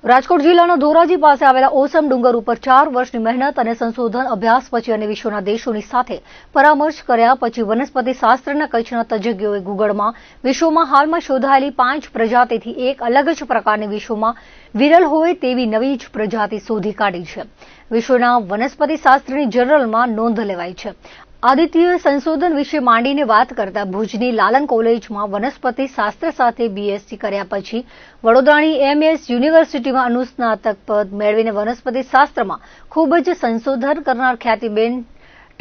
રાજકોટ જિલ્લાના ધોરાજી પાસે આવેલા ઓસમ ડુંગર ઉપર 4 વર્ષની મહેનત અને સંશોધન અભ્યાસ પછી અને વિશ્વના દેશોની સાથે પરામર્શ કર્યા પછી વનસ્પતિ શાસ્ત્રના કચ્છના તજજ્ઞોએ ગુગળમાં વિશ્વમાં હાલમાં શોધાયેલી 5 પ્રજાતિથી એક અલગ જ પ્રકારની વિશ્વમાં વિરલ હોય તેવી નવી જ પ્રજાતિ શોધી કાઢી છે. વિશ્વના વનસ્પતિ શાસ્ત્રની જર્નલમાં નોંધ લેવાઈ છે. આદિત્ય સંશોધન વિશે માંડીને વાત કરતા ભુજની લાલન કોલેજમાં વનસ્પતિ શાસ્ત્ર સાથે બીએસસી કર્યા પછી વડોદરાની એમએસ યુનિવર્સિટીમાં અનુસ્નાતક પદ મેળવીને વનસ્પતિ શાસ્ત્રમાં ખૂબ જ સંશોધન કરનાર ખ્યાતિબેન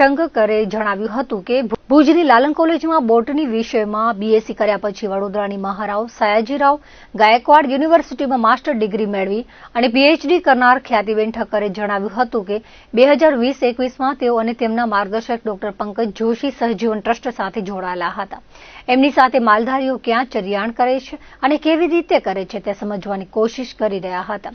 ટંકકરે જણાવ્યું હતું કે ભુજની લાલન કોલેજમાં બોટની વિષયમાં બીએસસી કર્યા પછી વડોદરાની મહારાવ સયાજીરાવ ગાયકવાડ યુનિવર્સિટીમાં માસ્ટર ડિગ્રી મેળવી અને પીએચડી કરનાર ખ્યાતિબેન ઠક્કરે જણાવ્યું હતું કે 2020-21માં તેઓ અને તેમના માર્ગદર્શક ડોક્ટર પંકજ જોશી સહજીવન ટ્રસ્ટ સાથે જોડાયેલા હતા. એમની સાથે માલધારીઓ ક્યાં ચરિયાણ કરે છે અને કેવી રીતે કરે છે તે સમજવાની કોશિશ કરી રહ્યા હતા.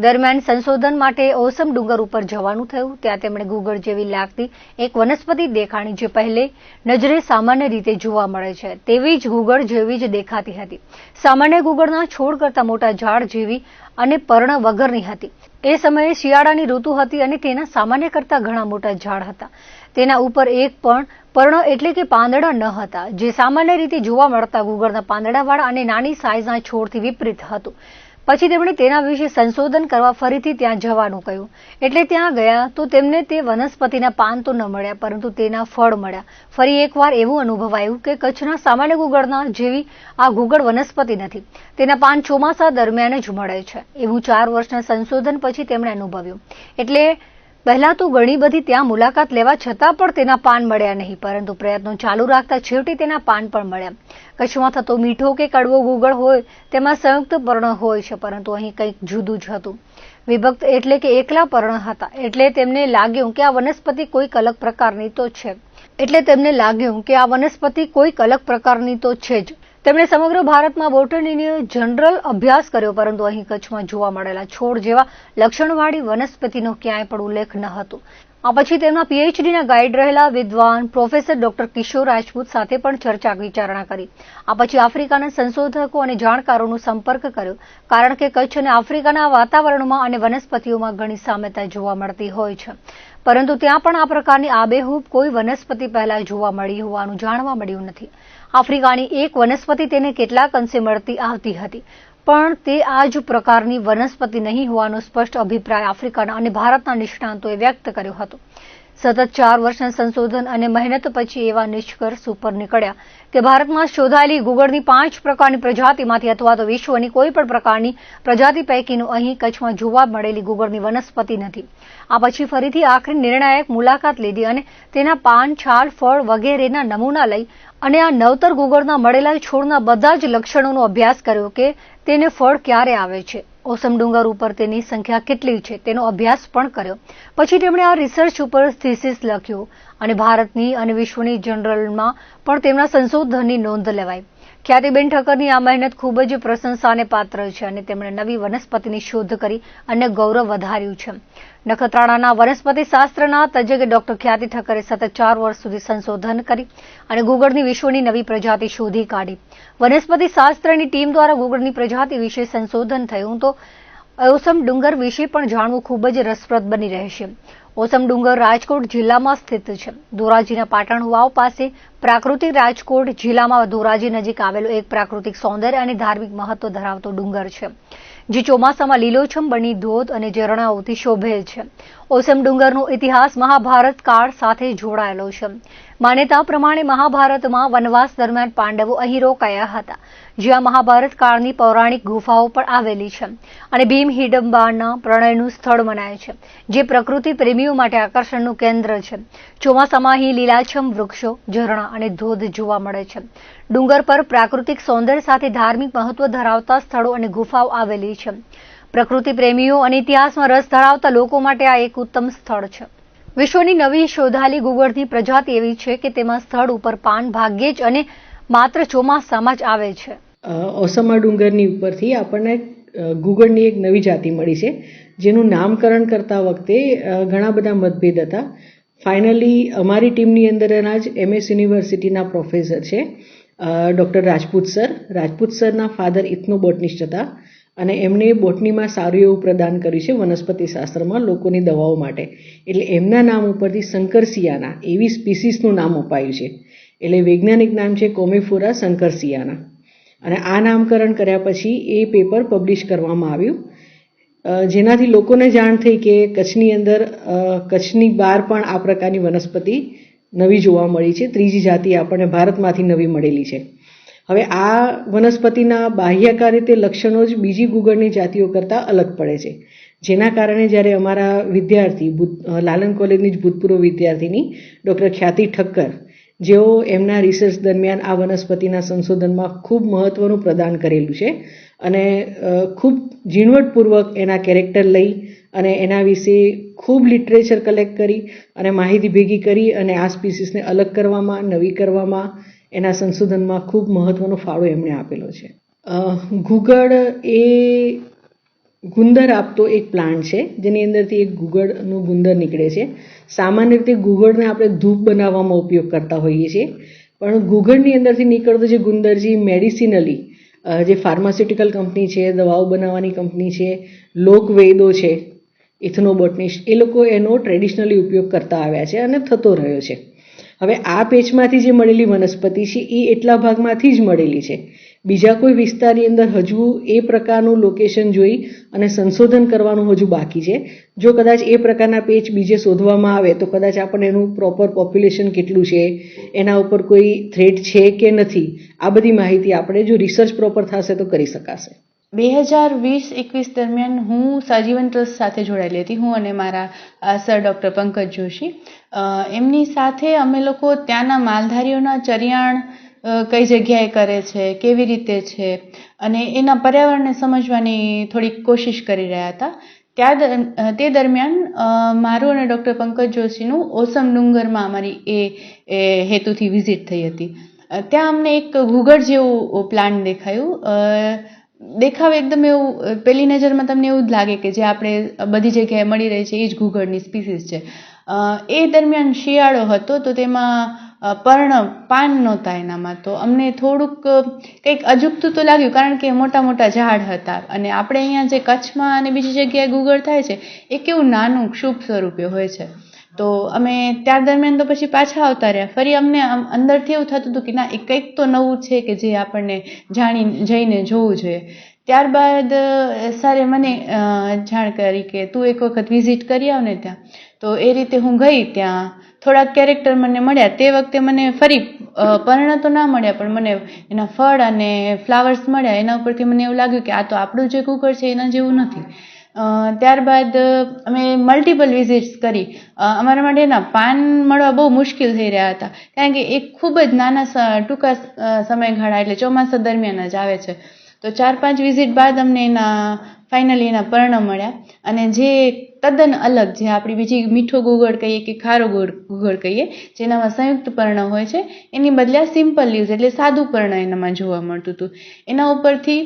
દરમિયાન સંશોધન માટે ઓસમ ડુંગર ઉપર જવાનું થયું. ત્યાં તેમણે ગુગળ જેવી લાગતી એક વનસ્પતિ દેખાણી જે પહેલે નજરે સામાન્ય રીતે જોવા મળે છે તેવી જ ગુગળ જેવી જ દેખાતી હતી. સામાન્ય ગુગળના છોડ કરતા મોટા ઝાડ જેવી અને પર્ણ વગરની હતી. એ સમયે શિયાળાની ઋતુ હતી અને તેના સામાન્ય કરતા ઘણા મોટા ઝાડ હતા. તેના ઉપર એક પણ પર્ણ એટલે કે પાંદડા ન હતા, જે સામાન્ય રીતે જોવા મળતા ગુગળના પાંદડાવાળા અને નાની સાઇઝના છોડથી વિપરીત હતું. પછી તેમણે તેના વિશે સંશોધન કરવા ફરીથી ત્યાં જવાનું કહ્યું. એટલે ત્યાં ગયા તો તેમને તે વનસ્પતિના પાન તો ન મળ્યા, પરંતુ તેના ફળ મળ્યા. ફરી એકવાર એવું અનુભવાયું કે કચ્છના સામાન્ય ગુગળના જેવી આ ગુગળ વનસ્પતિ નથી. તેના પાન ચોમાસા દરમિયાન જ મળે છે. એવું 4 વર્ષના સંશોધન પછી તેમણે અનુભવ્યું. એટલે પહેલા તો ઘણી બધી ત્યાં મુલાકાત લેવા છતાં પણ તેના પાન મળ્યા નહીં, પરંતુ પ્રયત્નો ચાલુ રાખતા છેવટે તેના પાન પણ મળ્યા. કચ્છમાં થતો મીઠો કે કડવો ગુગળ હોય તેમાં સંયુક્ત પર્ણ હોય છે, પરંતુ અહીં કંઈક જુદું જ હતું. વિભક્ત એટલે કે એકલા પર્ણ હતા. એટલે તેમને લાગ્યું કે આ વનસ્પતિ કોઈક અલગ પ્રકારની તો છે જ. તેમણે સમગ્ર ભારતમાં બોટનીનો જનરલ અભ્યાસ કર્યો, પરંતુ અહીં કચ્છમાં જોવા મળેલા છોડ જેવા લક્ષણવાળી વનસ્પતિનો ક્યાંય પણ ઉલ્લેખ ન હતો. આ પછી તેમના પીએચડીના ગાઈડ રહેલા વિદ્વાન પ્રોફેસર ડોક્ટર કિશોર રાજપૂત સાથે પણ ચર્ચા વિચારણા કરી. આ પછી આફ્રિકાના સંશોધકો અને જાણકારોનો સંપર્ક કર્યો, કારણ કે કચ્છ અને આફ્રિકાના વાતાવરણમાં અને વનસ્પતિઓમાં ઘણી સામ્યતા જોવા મળતી હોય છે, પરંતુ ત્યાં પણ આ પ્રકારની આબેહૂબ કોઈ વનસ્પતિ પહેલા જોવા મળી હોવાનું જાણવા મળ્યું નથી. આફ્રિકાની એક વનસ્પતિ તેને કેટલાક અંશે મળતી આવતી હતી, પણ તે આ જ પ્રકારની વનસ્પતિ નહીં હોવાનો સ્પષ્ટ અભિપ્રાય આફ્રિકાના અને ભારતના નિષ્ણાંતોએ વ્યક્ત કર્યો હતો. સતત 4 વર્ષના સંશોધન અને મહેનત પછી એવા નિષ્કર્ષ ઉપર નીકળ્યા કે ભારતમાં શોધાયેલી ગુગળની 5 પ્રકારની પ્રજાતિમાંથી અથવા તો વિશ્વની કોઈ પણ પ્રકારની પ્રજાતિ પૈકીનું અહીં કચ્છમાં જોવા મળેલી ગુગળની વનસ્પતિ નથી. આ પછી ફરીથી આખરી નિર્ણાયક મુલાકાત લીધી અને તેના પાન, છાલ, ફળ વગેરેના નમૂના લઈ અને આ નવતર ગુગળના મળેલા છોડના બધા જ લક્ષણોનો અભ્યાસ કર્યો કે તેને ફળ ક્યારે આવે છે, ઓસમ ડુંગર ઉપર તેની સંખ્યા કેટલી છે તેનો અભ્યાસ પણ કર્યો. પછી તેમણે આ રિસર્ચ ઉપર થીસીસ લખ્યું અને ભારતની અને વિશ્વની જર્નલમાં પણ તેમના સંશોધનની નોંધ લેવાઈ. ખ્યાતિબેન ઠક્કરની આ મહેનત ખૂબ જ પ્રશંસાને પાત્ર છે અને તેમણે નવી વનસ્પતિની શોધ કરી અને ગૌરવ વધાર્યું છે. નખત્રાણાના વનસ્પતિ શાસ્ત્રના તજજ્ઞ ડોક્ટર ખ્યાતિ ઠક્કરે સતત 4 વર્ષ સુધી સંશોધન કરી અને ગુગળની વિશ્વની નવી પ્રજાતિ શોધી કાઢી. વનસ્પતિ શાસ્ત્રની ટીમ દ્વારા ગુગળની પ્રજાતિ વિશે સંશોધન થયું તો ઓસમ ડુંગર વિશે પણ જાણવું ખૂબ જ રસપ્રદ બની રહેશે. ઓસમ ડુંગર રાજકોટ જિલ્લામાં સ્થિત છે. ધોરાજીના પાટણ વાવ પાસે પ્રાકૃતિક રાજકોટ જિલ્લામાં ધોરાજી નજીક આવેલો એક પ્રાકૃતિક સૌંદર્ય અને ધાર્મિક મહત્વ ધરાવતો ડુંગર છે, જે ચોમાસામાં લીલોછમ બની ધોધ અને ઝરણાઓથી શોભે છે. ઓસમ ડુંગરનો ઇતિહાસ મહાભારત કાળ સાથે જોડાયેલો છે. માન્યતા પ્રમાણે મહાભારતમાં વનવાસ દરમિયાન પાંડવો અહીં રોકાયા હતા, જ્યાં મહાભારત કાળની પૌરાણિક ગુફાઓ પણ આવેલી છે અને ભીમ હિડમ્બાના પ્રણયનું સ્થળ મનાય છે, જે પ્રકૃતિ પ્રેમીઓ માટે આકર્ષણનું કેન્દ્ર છે. ચોમાસામાં અહીં લીલાછમ વૃક્ષો, ઝરણા અને ધોધ જોવા મળે છે. ડુંગર પર પ્રાકૃતિક સૌંદર્ય સાથે ધાર્મિક મહત્વ ધરાવતા સ્થળો અને ગુફાઓ આવેલી છે. પ્રકૃતિ પ્રેમીઓ અને ઇતિહાસમાં રસ ધરાવતા લોકો માટે આ એક ઉત્તમ સ્થળ છે. વિશ્વની નવી શોધાયેલી ગુગળની પ્રજાતિ એવી છે કે તેમાં સ્થળ ઉપર પાન ભાગ્યે જ અને માત્ર ચોમાસામાં જ આવે છે. ઓસમા ડુંગરની ઉપરથી આપણને ગુગળની એક નવી જાતિ મળી છે, જેનું નામકરણ કરતા વખતે ઘણા બધા મતભેદ હતા. ફાઇનલી અમારી ટીમની અંદરના જ એમએસ યુનિવર્સિટીના પ્રોફેસર છે ડૉક્ટર રાજપૂત સરના ફાધર ઇથનોબોટનિસ્ટ હતા અને એમણે બોટનીમાં સારું એવું પ્રદાન કર્યું છે વનસ્પતિ શાસ્ત્રમાં લોકોની દવાઓ માટે. એટલે એમના નામ ઉપરથી શંકરસિયાના એવી સ્પીસીસનું નામ અપાયું છે. એટલે વૈજ્ઞાનિક નામ છે કોમિફોરા શંકરસિયાના. અને આ નામકરણ કર્યા પછી એ પેપર પબ્લિશ કરવામાં આવ્યું, જેનાથી લોકોને જાણ થઈ કે કચ્છની અંદર કચ્છની બહાર પણ આ પ્રકારની વનસ્પતિ નવી જોવા મળી છે. ત્રીજી જાતિ આપણને ભારતમાંથી નવી મળેલી છે. હવે આ વનસ્પતિના બાહ્યકાર રીતે લક્ષણો જ બીજી ગુગળની જાતિઓ કરતાં અલગ પડે છે, જેના કારણે જ્યારે અમારા વિદ્યાર્થી લાલન કોલેજની જ ભૂતપૂર્વ વિદ્યાર્થીની ડૉક્ટર ખ્યાતિ ઠક્કર, જેઓ એમના રિસર્ચ દરમિયાન આ વનસ્પતિના સંશોધનમાં ખૂબ મહત્ત્વનું પ્રદાન કરેલું છે અને ખૂબ ઝીણવટપૂર્વક એના કેરેક્ટર લઈ અને એના વિશે ખૂબ લિટરેચર કલેક્ટ કરી અને માહિતી ભેગી કરી અને આ સ્પીસીસને અલગ કરવામાં, નવી કરવામાં, એના સંશોધનમાં ખૂબ મહત્ત્વનો ફાળો એમણે આપેલો છે. ગુગળ એ ગુંદર આપતો એક પ્લાન્ટ છે, જેની અંદરથી એક ગુગળનું ગુંદર નીકળે છે. સામાન્ય રીતે ગુગળને આપણે ધૂપ બનાવવામાં ઉપયોગ કરતા હોઈએ છીએ, પણ ગુગળની અંદરથી નીકળતો જે ગુંદર છે મેડિસિનલી, જે ફાર્માસ્યુટિકલ કંપની છે, દવાઓ બનાવવાની કંપની છે, લોકવૈદો છે, ઇથનોબોટનિસ્ટ, એ લોકો એનો ટ્રેડિશનલી ઉપયોગ કરતા આવ્યા છે અને થતો રહ્યો છે. હવે આ પેચમાંથી જે મળેલી વનસ્પતિ છે એ એટલા ભાગમાંથી જ મળેલી છે. બીજા કોઈ વિસ્તારની અંદર હજુ એ પ્રકારનું લોકેશન જોઈ અને સંશોધન કરવાનું હજુ બાકી છે. જો કદાચ એ પ્રકારના પેચ બીજે શોધવામાં આવે તો કદાચ આપણને એનું પ્રોપર પોપ્યુલેશન કેટલું છે, એના ઉપર કોઈ થ્રેટ છે કે નથી, આ બધી માહિતી આપણે જો રિસર્ચ પ્રોપર થશે તો કરી શકાશે. 2020-21 દરમિયાન હું સજીવન ટ્રસ્ટ સાથે જોડાયેલી હતી, હું અને મારા સર ડૉક્ટર પંકજ જોશી. એમની સાથે અમે લોકો ત્યાંના માલધારીઓના ચરિયાણ કઈ જગ્યાએ કરે છે, કેવી રીતે છે અને એના પર્યાવરણને સમજવાની થોડીક કોશિશ કરી રહ્યા હતા. તે દરમિયાન મારું અને ડૉક્ટર પંકજ જોશીનું ઓસમ ડુંગરમાં અમારી એ હેતુથી વિઝિટ થઈ હતી. ત્યાં અમને એક ગુગળ જેવું પ્લાન્ટ દેખાયું. દેખાવ એકદમ એવું, પહેલી નજરમાં તમને એવું જ લાગે કે જે આપણે બધી જગ્યાએ મળી રહી છે એ જ ગુગળની સ્પીસીસ છે. એ દરમિયાન શિયાળો હતો તો તેમાં પાન નહોતા એનામાં, તો અમને થોડુંક કંઈક અજુગતું તો લાગ્યું, કારણ કે મોટા મોટા ઝાડ હતા અને આપણે અહીંયા જે કચ્છમાં અને બીજી જગ્યાએ ગુગળ થાય છે એ કેવું નાનું ક્ષુપ સ્વરૂપે હોય છે. તો અમે ત્યાર દરમિયાન તો પછી પાછા આવતા રહ્યા. ફરી અમને અંદરથી એવું થતું હતું કે ના, એ કંઈક તો નવું છે કે જે આપણને જઈને જોવું જોઈએ. ત્યારબાદ સરે મને જાણ કરી કે તું એક વખત વિઝિટ કરી આવ ને ત્યાં. તો એ રીતે હું ગઈ. ત્યાં થોડાક કેરેક્ટર મને મળ્યા. તે વખતે મને ફરી પર્ણ તો ના મળ્યા, પણ મને એના ફળ અને ફ્લાવર્સ મળ્યા. એના ઉપરથી મને એવું લાગ્યું કે આ તો આપણું જે ગુગળ છે એના જેવું નથી. ત્યારબાદ અમે મલ્ટિપલ વિઝિટ્સ કરી. અમારા માટે એના પાન મળવા બહુ મુશ્કેલ થઈ રહ્યા હતા, કારણ કે એ ખૂબ જ નાના ટૂંકા સમયગાળા, એટલે ચોમાસા દરમિયાન જ આવે છે. તો 4-5 વિઝિટ બાદ અમને ફાઇનલી એના પર્ણ મળ્યા, અને જે તદ્દન અલગ, જે આપણી બીજી મીઠો ગુગળ કહીએ કે ખારો ગુગળ કહીએ, જેનામાં સંયુક્ત પર્ણ હોય છે, એની બદલે સિમ્પલ લીવ્સ એટલે સાદું પર્ણ એનામાં જોવા મળતું હતું. એના ઉપરથી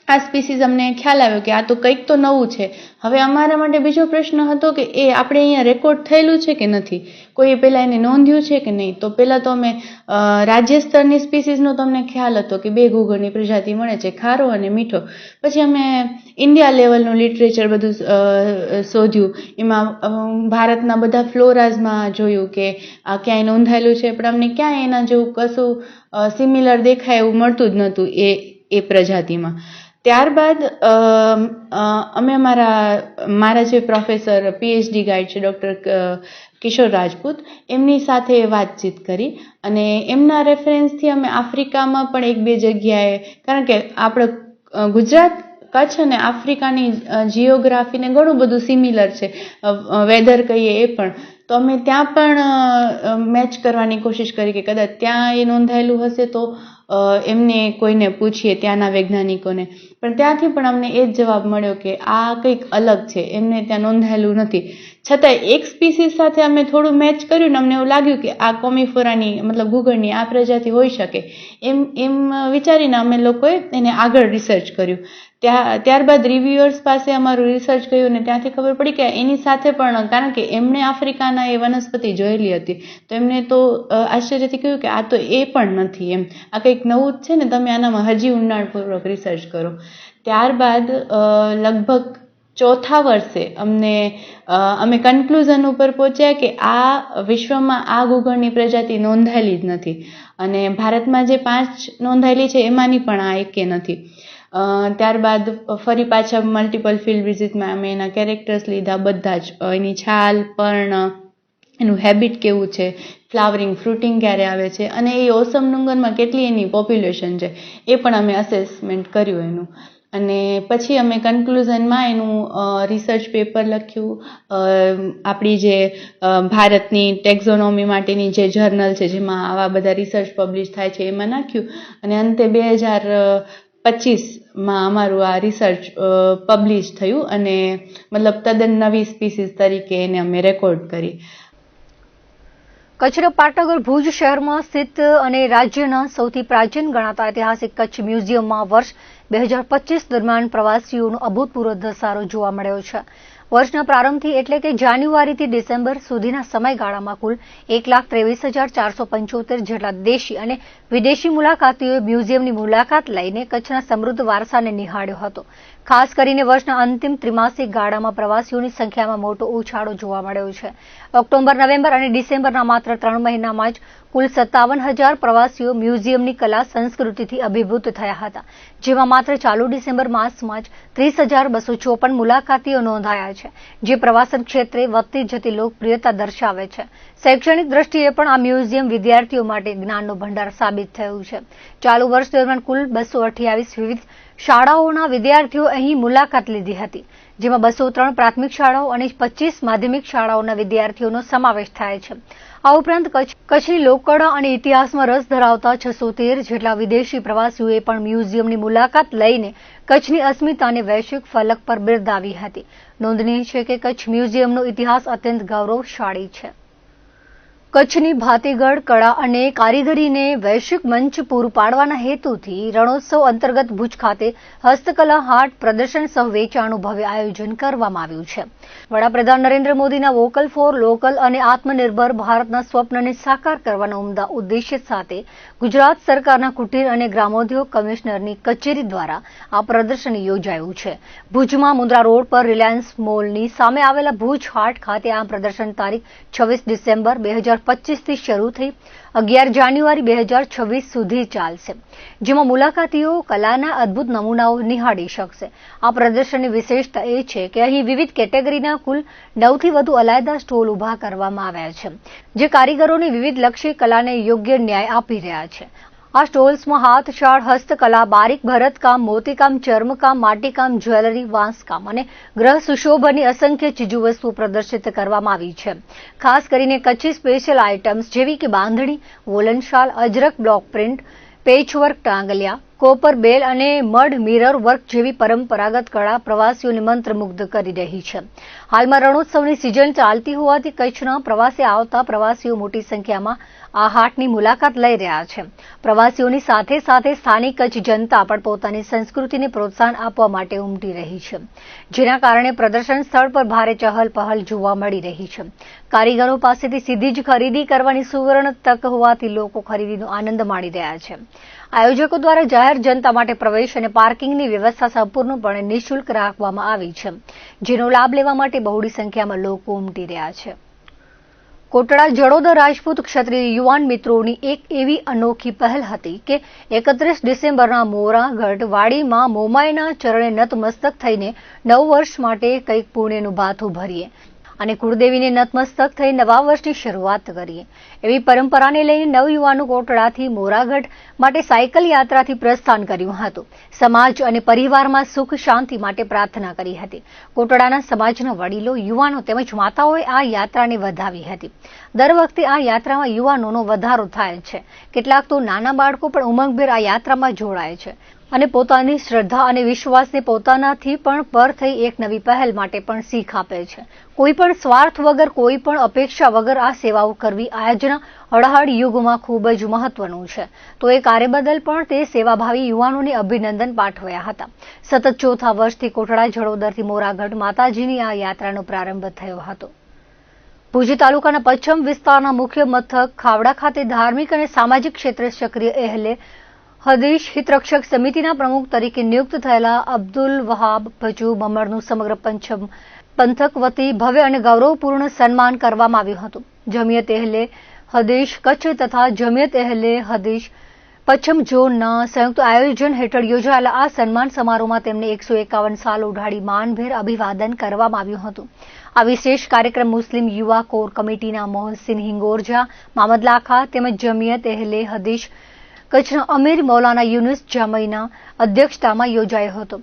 આ સ્પીસીસ અમને ખ્યાલ આવ્યો કે આ તો કંઈક તો નવું છે. હવે અમારા માટે બીજો પ્રશ્ન હતો કે એ આપણે અહીંયા રેકોર્ડ થયેલું છે કે નથી, કોઈએ પહેલાં એને નોંધ્યું છે કે નહીં. તો પહેલાં તો અમે રાજ્ય સ્તરની સ્પીસીસનો તમને ખ્યાલ હતો કે 2 ગુગળની પ્રજાતિ મળે છે, ખારો અને મીઠો. પછી અમે ઇન્ડિયા લેવલનું લિટરેચર બધું શોધ્યું. એમાં ભારતના બધા ફ્લોરાઝમાં જોયું કે આ ક્યાંય નોંધાયેલું છે, પણ અમને ક્યાંય એના જેવું કશું સિમિલર દેખાય એવું મળતું જ નહોતું એ પ્રજાતિમાં. ત્યારબાદ અમે મારા જે પ્રોફેસર PhD ગાઈડ છે ડૉક્ટર કિશોર રાજપૂત, એમની સાથે વાતચીત કરી અને એમના રેફરન્સથી અમે આફ્રિકામાં પણ 1-2 જગ્યાએ, કારણ કે આપણે ગુજરાત, કચ્છ અને આફ્રિકાની જિયોગ્રાફીને ઘણું બધું સિમિલર છે, વેધર કહીએ એ પણ, તો અમે ત્યાં પણ મેચ કરવાની કોશિશ કરી કે કદાચ ત્યાં એ નોંધાયેલું હશે તો એમને કોઈને પૂછીએ, ત્યાંના વૈજ્ઞાનિકોને. પણ ત્યાંથી પણ અમને એ જ જવાબ મળ્યો કે આ કંઈક અલગ છે, એમને ત્યાં નોંધાયેલું નથી. છતાંય એક સ્પીસીસ સાથે અમે થોડું મેચ કર્યું ને અમને એવું લાગ્યું કે આ કોમિફોરાની, મતલબ ગુગળની આ પ્રજાતિ હોઈ શકે. એમ વિચારીને અમે લોકોએ એને આગળ રિસર્ચ કર્યું. ત્યારબાદ રિવ્યુઅર્સ પાસે અમારું રિસર્ચ ગયું અને ત્યાંથી ખબર પડી કે એની સાથે પણ, કારણ કે એમણે આફ્રિકાના એ વનસ્પતિ જોયેલી હતી, તો એમને તો આશ્ચર્યથી કહ્યું કે આ તો એ પણ નથી, એમ આ કંઈક નવું જ છે ને, તમે આનામાં હજી ઊંડાણપૂર્વક રિસર્ચ કરો. ત્યારબાદ લગભગ ચોથા વર્ષે અમે કન્ક્લુઝન ઉપર પહોંચ્યા કે આ વિશ્વમાં આ ઘૂઘણની પ્રજાતિ નોંધાયેલી જ નથી, અને ભારતમાં જે 5 નોંધાયેલી છે એમાંની પણ આ એકે નથી. ત્યારબાદ ફરી પાછા મલ્ટિપલ ફિલ્ડ વિઝિટમાં અમે એના કેરેક્ટર્સ લીધા, બધા જ, એની છાલ, પર્ણ, એનું હેબિટ કેવું છે, ફ્લાવરિંગ, ફ્રૂટિંગ ક્યારે આવે છે, અને એ ઓસમ ડુંગરમાં કેટલી એની પોપ્યુલેશન છે એ પણ અમે અસેસમેન્ટ કર્યું એનું. અને પછી અમે કન્ક્લુઝનમાં એનું રિસર્ચ પેપર લખ્યું, આપણી જે ભારતની ટેક્ઝોનોમી માટેની જે જર્નલ છે જેમાં આવા બધા રિસર્ચ પબ્લિશ થાય છે એમાં નાખ્યું, અને અંતે 2025માં અમારું આ રિસર્ચ પબ્લિશ થયું, અને મતલબ તદ્દન નવી સ્પીસીસ તરીકે એને અમે રેકોર્ડ કરી. કચ્છના પાટનગર ભુજ શહેરમાં સ્થિત અને રાજ્યના સૌથી પ્રાચીન ગણાતા ઐતિહાસિક કચ્છ મ્યુઝિયમમાં વર્ષ 2025 દરમિયાન પ્રવાસીઓનો અભૂતપૂર્વ ધસારો જોવા મળ્યો છે. વર્ષના પ્રારંભથી એટલે કે જાન્યુઆરીથી ડિસેમ્બર સુધીના સમયગાળામાં કુલ 1,23,475 જેટલા દેશી અને વિદેશી મુલાકાતીઓએ મ્યુઝિયમની મુલાકાત લઈને કચ્છના સમૃદ્ધ વારસાને નિહાળ્યો હતો. ખાસ કરીને વર્ષના અંતિમ ત્રિમાસિક ગાળામાં પ્રવાસીઓની સંખ્યામાં મોટો ઉછાળો જોવા મળ્યો છે. ઓક્ટોબર, નવેમ્બર અને ડિસેમ્બરના માત્ર 3 મહિનામાં જ કુલ 57,000 પ્રવાસીઓ મ્યુઝિયમની કલા સંસ્કૃતિથી અભિભૂત થયા હતા, જેમાં માત્ર ચાલુ ડિસેમ્બર માસમાં જ 30,254 મુલાકાતીઓ નોંધાયા છે, જે પ્રવાસન ક્ષેત્રે વધતી જતી લોકપ્રિયતા દર્શાવે છે. શૈક્ષણિક દ્રષ્ટિએ પણ આ મ્યુઝિયમ વિદ્યાર્થીઓ માટે જ્ઞાનનો ભંડાર સાબિત થયું છે. ચાલુ વર્ષ દરમિયાન કુલ 228 વિવિધ શાળાઓના વિદ્યાર્થીઓ અહીં મુલાકાત લીધી હતી, જેમાં 203 પ્રાથમિક શાળાઓ અને 25 માધ્યમિક શાળાઓના વિદ્યાર્થીઓનો સમાવેશ થાય છે. આ ઉપરાંત કચ્છની લોકકળા અને ઇતિહાસમાં રસ ધરાવતા 613 જેટલા વિદેશી પ્રવાસીઓએ પણ મ્યુઝિયમની મુલાકાત લઈને કચ્છની અસ્મિતાને વૈશ્વિક ફલક પર બિરદાવી હતી. નોંધનીય છે કે કચ્છ મ્યુઝિયમનો ઇતિહાસ અત્યંત ગૌરવશાળી છે. કચ્છની ભાતીગળ કળા અને કારીગરીને વૈશ્વિક મંચ પૂરું પાડવાના હેતુથી રણોત્સવ અંતર્ગત ભુજ ખાતે હસ્તકલા હાટ પ્રદર્શન સહ વેચાણનું ભવ્ય આયોજન કરવામાં આવ્યું છે. વડાપ્રધાન નરેન્દ્ર મોદીના વોકલ ફોર લોકલ અને આત્મનિર્ભર ભારતના સ્વપ્નને સાકાર કરવાના ઉમદા ઉદ્દેશ્ય સાથે ગુજરાત સરકારના કુટીર અને ગ્રામોદ્યોગ કમિશનરની કચેરી દ્વારા આ પ્રદર્શન યોજાયું છે. ભુજમાં મુન્દ્રા રોડ પર રિલાયન્સ મોલની સામે આવેલા ભુજ હાટ ખાતે આ પ્રદર્શન તારીખ 26 ડિસેમ્બર 2025થી શરૂ થઈ 11 જાન્યુઆરી 2026 સુધી ચાલશે, જેમાં મુલાકાતીઓ કલાના અદ્ભુત નમૂનાઓ નિહાળી શકશે. આ પ્રદર્શનની વિશેષતા એ છે કે અહીં વિવિધ કેટેગરીના કુલ 9થી વધુ અલાયદા સ્ટોલ ઊભા કરવામાં આવ્યા છે, જે કારીગરોની વિવિધલક્ષી કલાને યોગ્ય ન્યાય આપી રહ્યા છે. આ સ્ટોલ્સમાં હાથશાળ, હસ્તકલા, બારીક ભરતકામ, મોતીકામ, ચર્મકામ, માટીકામ, જ્વેલરી, વાંસકામ અને ગ્રહ સુશોભનની અસંખ્ય ચીજવસ્તુઓ પ્રદર્શિત કરવામાં આવી છે. ખાસ કરીને કચ્છી સ્પેશિયલ આઇટમ્સ જેવી કે બાંધણી, વોલન શાલ, ajrakh block print, patchwork tangaliya, copper bell અને મડ મિરર વર્ક જેવી પરંપરાગત કળા પ્રવાસીઓને મંત્રમુગ્ધ કરી રહી છે. હાલમાં રણોત્સવની સિઝન ચાલતી હોવાથી કચ્છના પ્રવાસે આવતા પ્રવાસીઓ મોટી સંખ્યામાં આ હાટની મુલાકાત લઈ રહ્યા છે. પ્રવાસીઓની સાથે સાથે સ્થાનિક કચ્છ જનતા પણ પોતાની સંસ્કૃતિને પ્રોત્સાહન આપવા માટે ઉમટી રહી છે, જેના કારણે પ્રદર્શન સ્થળ પર ભારે ચહલ પહલ જોવા મળી રહી છે. કારીગરો પાસેથી સીધી જ ખરીદી કરવાની સુવર્ણ તક હોવાથી લોકો ખરીદીનો આનંદ માણી રહ્યા છે. આયોજકો દ્વારા જાહેર જનતા માટે પ્રવેશ અને પાર્કિંગની વ્યવસ્થા સંપૂર્ણપણે નિઃશુલ્ક રાખવામાં આવી છે, જેનો લાભ લેવા માટે બહોળી સંખ્યામાં લોકો ઉમટી રહ્યા છે. કોટડા જડોદર રાજપૂત ક્ષત્રિય યુવાન મિત્રોની એક એવી અનોખી પહેલ હતી કે 31 ડિસેમ્બરના મોરાગઢ વાડીમાં મોમાઈના ચરણે નતમસ્તક થઈને 9 વર્ષ માટે કંઈક પુણ્યનું ભાથું ભરીએ અને કુળદેવીને નતમસ્તક થઈ નવા વર્ષની શરૂઆત કરીએ. એવી પરંપરાને લઈને નવયુવાનો કોટડાથી મોરાગઢ માટે સાયકલ યાત્રાથી પ્રસ્થાન કર્યું હતું. સમાજ અને પરિવારમાં સુખ શાંતિ માટે પ્રાર્થના કરી હતી. કોટડાના સમાજના વડીલો, યુવાનો તેમજ માતાઓએ આ યાત્રાને વધાવી હતી. દર વખતે આ યાત્રામાં યુવાનોનો વધારો થાય છે. કેટલાક તો નાના બાળકો પણ ઉમંગભેર આ યાત્રામાં જોડાય છે. અને પોતાની શ્રદ્ધા અને વિશ્વાસને પોતાનાથી પણ પર થઈ એક નવી પહેલ માટે પણ શીખ આપે છે. કોઈ પણ સ્વાર્થ વગર, કોઈ પણ અપેક્ષા વગર આ સેવાઓ કરવી આજના હળહળ યુગમાં ખૂબ જ મહત્વનું છે. તો એ કાર્ય બદલ પણ તે સેવાભાવી યુવાનોને અભિનંદન પાઠવ્યા હતા. સતત ચોથા વર્ષથી કોટડા જડોદરથી મોરાગઢ માતાજીની આ યાત્રાનો પ્રારંભ થયો હતો. ભુજ તાલુકાના પશ્ચિમ વિસ્તારના મુખ્ય મથક ખાવડા ખાતે ધાર્મિક અને સામાજિક ક્ષેત્રે સક્રિય એહલે હદીશ હિતરક્ષક સમિતિના પ્રમુખ તરીકે નિયુક્ત થયેલા અબ્દુલ વહાબ ભજુ મમરનું સમગ્ર પંથક વતી ભવ્ય અને ગૌરવપૂર્ણ સન્માન કરવામાં આવ્યું હતું. જમિયત એહલે હદીશ કચ્છ તથા જમિયત એહલે હદીશ પશ્ચિમ ઝોનના સંયુક્ત આયોજન હેઠળ યોજાયેલા આ સન્માન સમારોહમાં તેમને 151 સાલ ઉઢાડી માનભેર અભિવાદન કરવામાં આવ્યું હતું. આ વિશેષ કાર્યક્રમ મુસ્લિમ યુવા કોર કમિટીના મોહસિન હિંગોરજા મામદલાખા તેમજ જમિયત એહલે હદીશ કચ્છના અમીર મૌલાના યુનુસ જામઈના અધ્યક્ષતામાં યોજાયો હતો.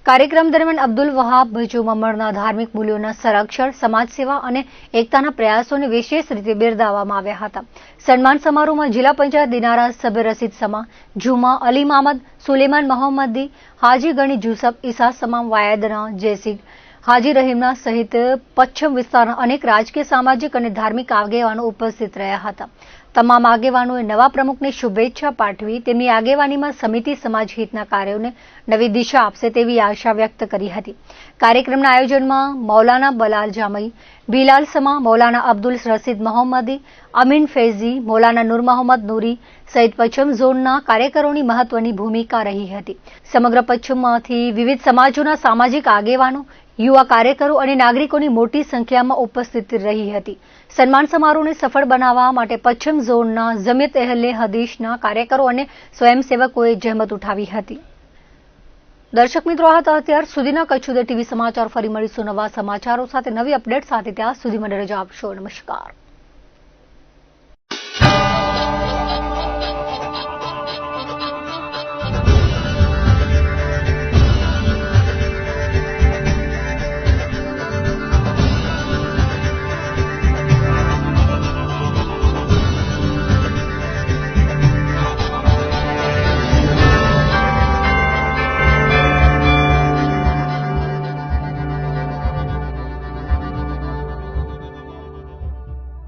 કાર્યક્રમ દરમિયાન અબ્દુલ વહાબ ભજુ મમરના ધાર્મિક મૂલ્યોના સંરક્ષણ, સમાજ સેવા અને એકતાના પ્રયાસોને વિશેષ રીતે બિરદાવવામાં આવ્યા હતા. સન્માન સમારોહમાં જિલ્લા પંચાયત દિનારા સભ્ય રસીદ સમા, જુમા અલી મામદ, સુલેમાન મોહમ્મદી, હાજી ગણી જુસફ, ઈસા સમામ, વાયદના જૈસી, હાજી રહીમના સહિત પશ્ચિમ વિસ્તારના અનેક રાજકીય, સામાજિક અને ધાર્મિક આગેવાનો ઉપસ્થિત રહ્યા હતા. તમામ આગેવાનોએ નવા પ્રમુખને શુભેચ્છા પાઠવી તેમની આગેવાનીમાં સમિતિ સમાજ હિતના કાર્યોને નવી દિશા આપશે તેવી આશા વ્યક્ત કરી હતી. કાર્યક્રમના આયોજનમાં મૌલાના બલાલ જામઈ, બિલાલ સમા, મૌલાના અબ્દુલ રસીદ મોહમ્મદી, અમીન ફૈઝી, મૌલાના નૂર મોહમ્મદ નૂરી સહિત પશ્ચિમ ઝોનના કાર્યકરોની મહત્વની ભૂમિકા રહી હતી. સમગ્ર પશ્ચિમમાંથી વિવિધ સમાજોના સામાજિક આગેવાનો, યુવા કાર્યકરો અને નાગરિકોની મોટી સંખ્યામાં ઉપસ્થિત રહી હતી. સન્માન સમારોહને સફળ બનાવવા માટે પશ્ચિમ ઝોનના જમિયત એહલે હદીશના કાર્યકરો અને સ્વયંસેવકોએ જહેમત ઉઠાવી હતી. દર્શક મિત્રો, આ હતા અત્યાર સુધીના કચ્છ ઉદય ટીવી સમાચાર. ફરી મળીશું નવા સમાચારો સાથે, નવી અપડેટ સાથે. ત્યાં સુધી મને રજા આપશો. નમસ્કાર.